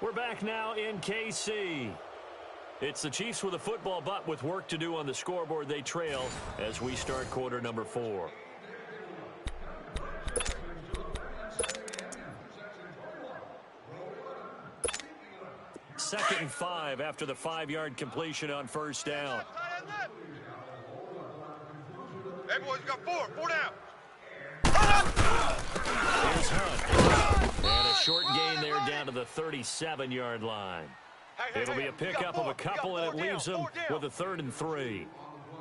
We're back now in KC. It's the Chiefs with a football, but with work to do on the scoreboard. They trail as we start quarter number 4. Second and 5 after the 5-yard completion on first down. Hey, boys, got 4 down. Here's Hunt. And a short gain there down to the 37-yard line. It'll be a pickup of a couple, and it leaves them with a 3rd and 3.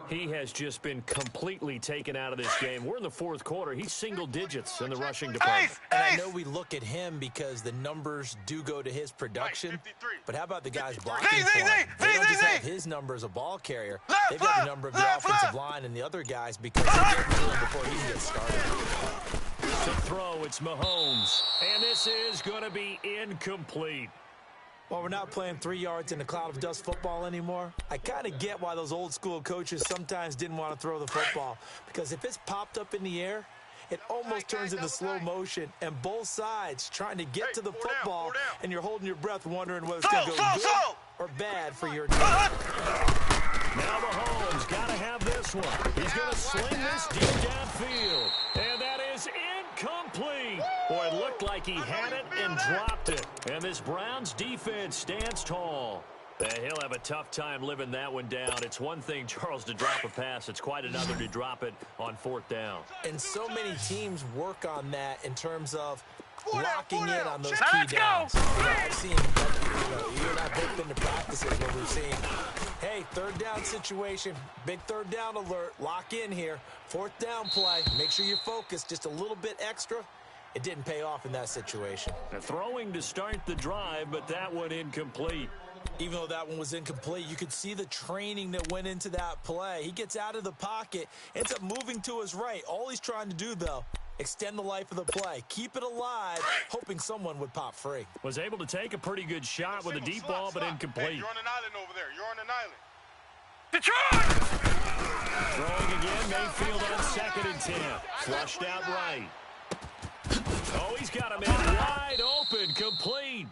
He has just been completely taken out of this game. We're in the 4th quarter. He's single digits in the rushing department. And I know we look at him because the numbers do go to his production, but how about the guys blocking for him? They don't just have his number as a ball carrier. They've got the number of the offensive line and the other guys because they get to him before he can get started. To throw, it's Mahomes. And this is going to be incomplete. Well, we're not playing 3 yards in a cloud of dust football anymore. I kind of get why those old school coaches sometimes didn't want to throw the football, because if it's popped up in the air, it almost turns into slow motion, and both sides trying to get to the football, and you're holding your breath wondering whether it's going to go good or bad for your team. Now Mahomes got to have this one. He's going to sling this deep downfield, and that is incomplete. Boy, it looked like he had it and dropped it. And this Browns defense stands tall. He'll have a tough time living that one down. It's one thing, Charles, to drop a pass. It's quite another to drop it on 4th down. And so many teams work on that in terms of locking in on those key downs. I've seen, you and I both been to practices where we've seen, hey, 3rd down situation, big 3rd down alert, lock in here, 4th down play, make sure you focus just a little bit extra. It didn't pay off in that situation. Throwing to start the drive, but that one incomplete. Even though that one was incomplete, you could see the training that went into that play. He gets out of the pocket, ends up moving to his right. All he's trying to do, though, extend the life of the play, keep it alive, hoping someone would pop free. Was able to take a pretty good shot with a deep ball, but incomplete. Hey, you're on an island over there. You're on an island. Detroit! Throwing again, Mayfield on 2nd and 10. Flushed out right. Oh, he's got him in wide open, complete.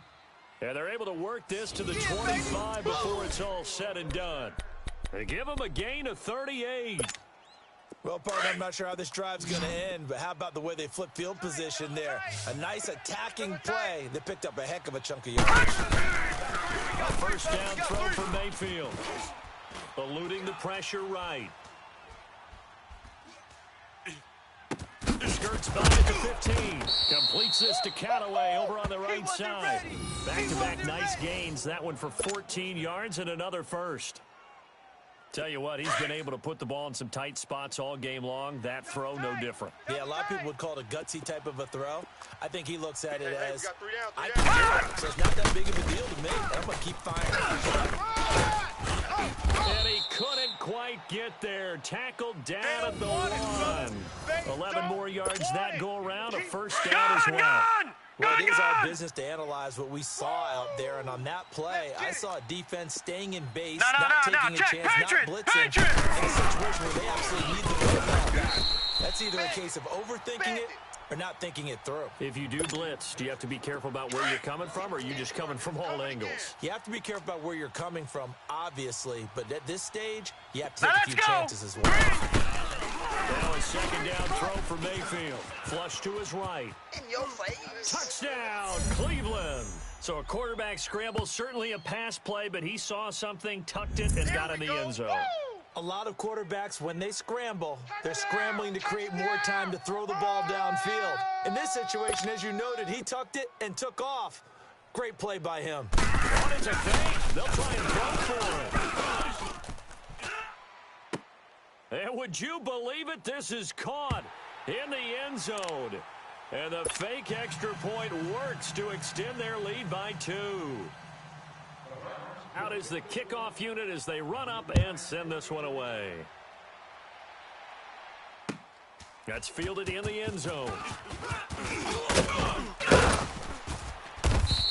And they're able to work this to the 25 before it's all said and done. They give him a gain of 38. Well, partner, I'm not sure how this drive's going to end, but how about the way they flip field position there? A nice attacking play. They picked up a heck of a chunk of yards. A first down throw for Mayfield. Eluding the pressure right. Skirts by at the 15. Completes this to Callaway over on the right side. Back-to-back nice gains. That one for 14 yards and another first. Tell you what, he's been able to put the ball in some tight spots all game long. That throw, no different. Yeah, a lot of people would call it a gutsy type of a throw. I think he looks at it as, I can do it, so it's not that big of a deal to me. I'm going to keep firing. And he couldn't quite get there. Tackled down at the 1. 11 more yards that go around. A first down as well. Well, it is our business to analyze what we saw out there, and on that play, I saw a defense staying in base, not taking a chance, not blitzing, in a situation where they absolutely need the football back. That's either a case of overthinking it or not thinking it through. If you do blitz, do you have to be careful about where you're coming from, or are you just coming from all angles? You have to be careful about where you're coming from, obviously, but at this stage, you have to take a few chances as well. Now a second down throw for Mayfield. Flush to his right. In your face. Touchdown, Cleveland. So a quarterback scramble, certainly a pass play, but he saw something, tucked it, and got in the end zone. A lot of quarterbacks, when they scramble, they're scrambling to create more time to throw the ball downfield. In this situation, as you noted, he tucked it and took off. Great play by him. On it's a fake. They'll try and throw for it. And would you believe it? This is caught in the end zone. And the fake extra point works to extend their lead by 2. Out is the kickoff unit as they run up and send this one away. That's fielded in the end zone.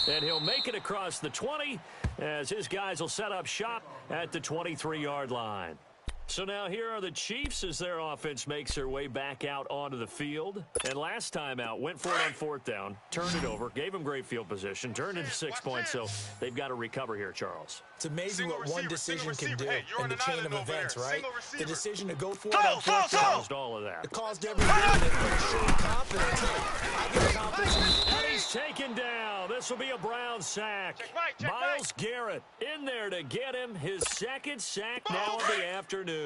And he'll make it across the 20 as his guys will set up shop at the 23-yard line. So now here are the Chiefs as their offense makes their way back out onto the field. And last time out, went for it on 4th down, turned it over, gave them great field position, turned into 6 points, so they've got to recover here, Charles. It's amazing what one decision can do in the chain of events, right? The decision to go for it on on 4th down. Caused all of that. It caused everything that showed confidence. I get confidence. And he's taken down. This will be a Brown sack. Myles Garrett in there to get him his 2nd sack now of the afternoon.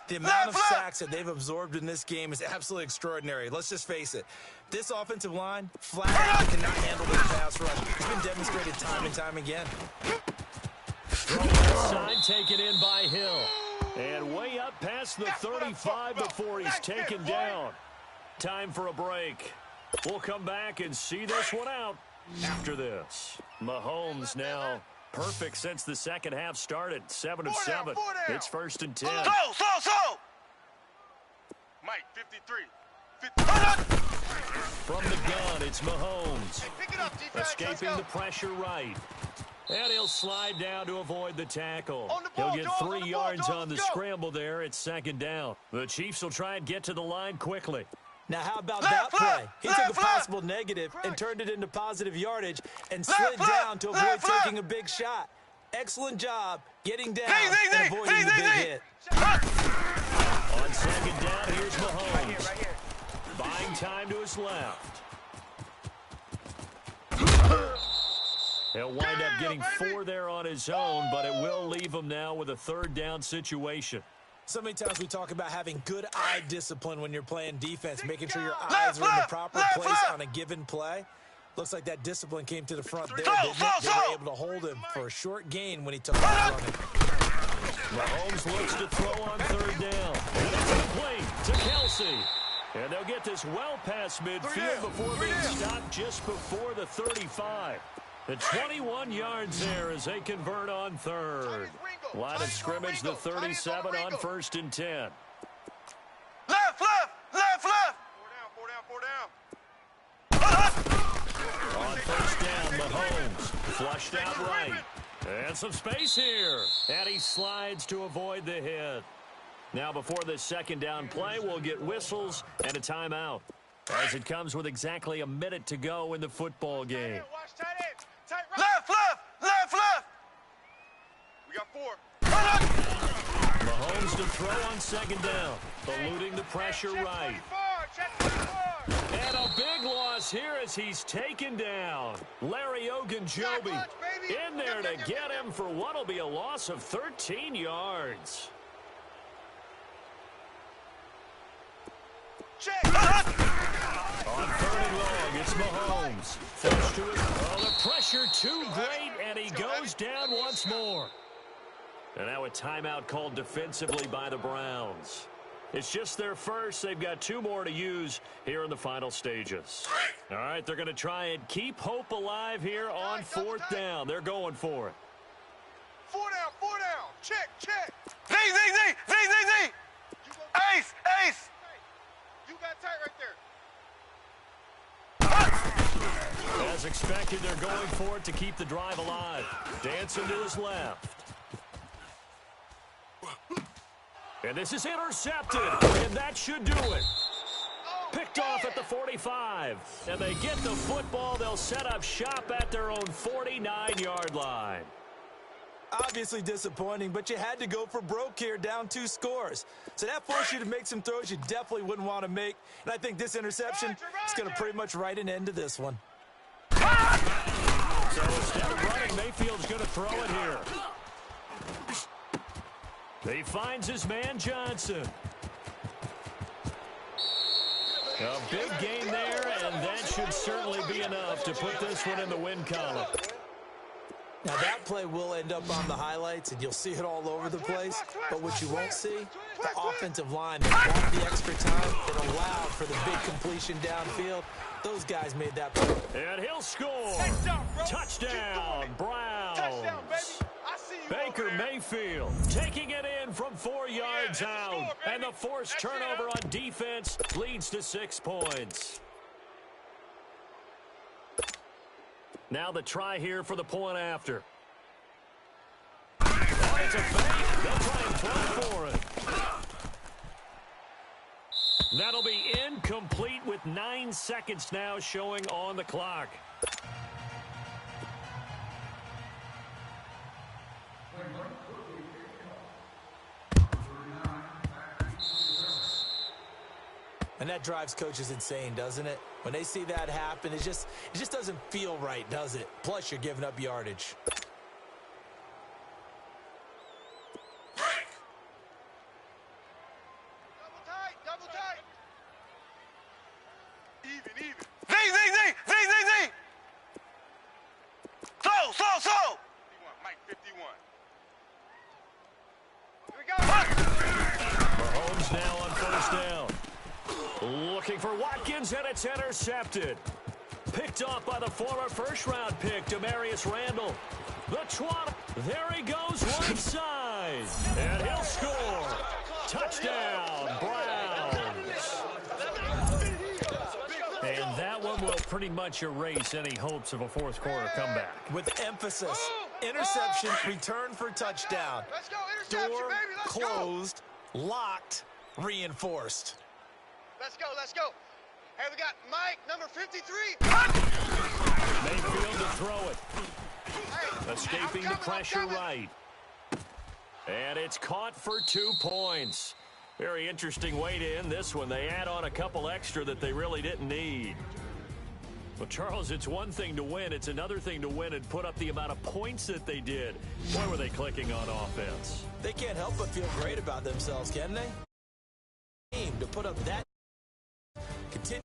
The amount of sacks that they've absorbed in this game is absolutely extraordinary. Let's just face it. This offensive line flat out cannot handle this pass rush. It's been demonstrated time and time again. Left side taken in by Hill. And way up past the 35 before he's taken down. Time for a break. We'll come back and see this one out after this. Mahomes now perfect since the second half started. 7 of 7. It's 1st and 10. Mike, 53. From the gun, it's Mahomes. Escaping the pressure right. And he'll slide down to avoid the tackle. He'll get 3 yards on the scramble there. It's 2nd down. The Chiefs will try and get to the line quickly. Now, how about that play? He took a possible negative and turned it into positive yardage and slid down to avoid taking a big shot. Excellent job getting down and avoiding the big hit. On 2nd down, here's Mahomes. Buying time to his left. He'll wind up getting 4 there on his own, but it will leave him now with a 3rd down situation. So many times we talk about having good eye discipline when you're playing defense, making sure your eyes are in the proper place on a given play. Looks like that discipline came to the front there, didn't it? They were able to hold him for a short gain when he took off running. Mahomes looks to throw on 3rd down. And it's complete to Kelsey. And they'll get this well past midfield before being stopped just before the 35. The 21 yards there as they convert on 3rd. Line of scrimmage, the 37 on 1st and 10. Left. 4 down. On 1st down, Mahomes flushed out right. And some space here. And he slides to avoid the hit. Now before this 2nd down play, we'll get whistles and a timeout, as it comes with exactly a minute to go in the football game. Left. We got 4. Mahomes to throw on 2nd down, eluding the pressure right. And a big loss here as he's taken down. Larry Ogunjobi in there to get him for what will be a loss of 13 yards. On 3rd and long, it's Mahomes. Flush to it. Oh, the pressure too great, and he goes down once more. And now a timeout called defensively by the Browns. It's just their first. They've got 2 more to use here in the final stages. All right, they're going to try and keep hope alive here on 4th down. They're going for it. 4 down. Check. Z. Ace. You got tight right there. As expected, they're going for it to keep the drive alive. Dancing to his left. And this is intercepted, and that should do it. Picked off at the 45. And they get the football. They'll set up shop at their own 49-yard line. Obviously disappointing, but you had to go for broke here, down 2 scores. So that forced you to make some throws you definitely wouldn't want to make. And I think this interception is going to pretty much write an end to this one. So instead of running, Mayfield's going to throw it here. He finds his man Johnson. A big gain there, and that should certainly be enough to put this one in the win column. Now, that play will end up on the highlights, and you'll see it all over the place. But what you won't see, the offensive line that wanted the extra time that allowed for the big completion downfield. Those guys made that play. And he'll score. Touchdown, Browns. Baker Mayfield taking it in from 4 yards out. And the forced turnover on defense leads to 6 points. Now the try here for the point after. Oh, it's a fake. They'll try and throw for it. That'll be incomplete with 9 seconds now showing on the clock. And that drives coaches insane, doesn't it? When they see that happen, it just doesn't feel right, does it? Plus, you're giving up yardage. Double tight. Even. Z. So. 51, Mike, 51. Here we go. Mahomes now on first down. Looking for Watkins, and it's intercepted. Picked off by the former first-round pick, Demarius Randall. The twat. There he goes right side. And he'll score. Touchdown, Browns. And that one will pretty much erase any hopes of a fourth quarter comeback. With emphasis. Interception, return for touchdown. Let's go, interception, Door baby. Let's closed, locked, reinforced. Let's go. Hey, we got Mike, number 53. Mayfield to throw it. Escaping the pressure right. And it's caught for 2 points. Very interesting way to end this one. They add on a couple extra that they really didn't need. Well, Charles, it's one thing to win. It's another thing to win and put up the amount of points that they did. Boy, were they clicking on offense. They can't help but feel great about themselves, can they? To put up that continue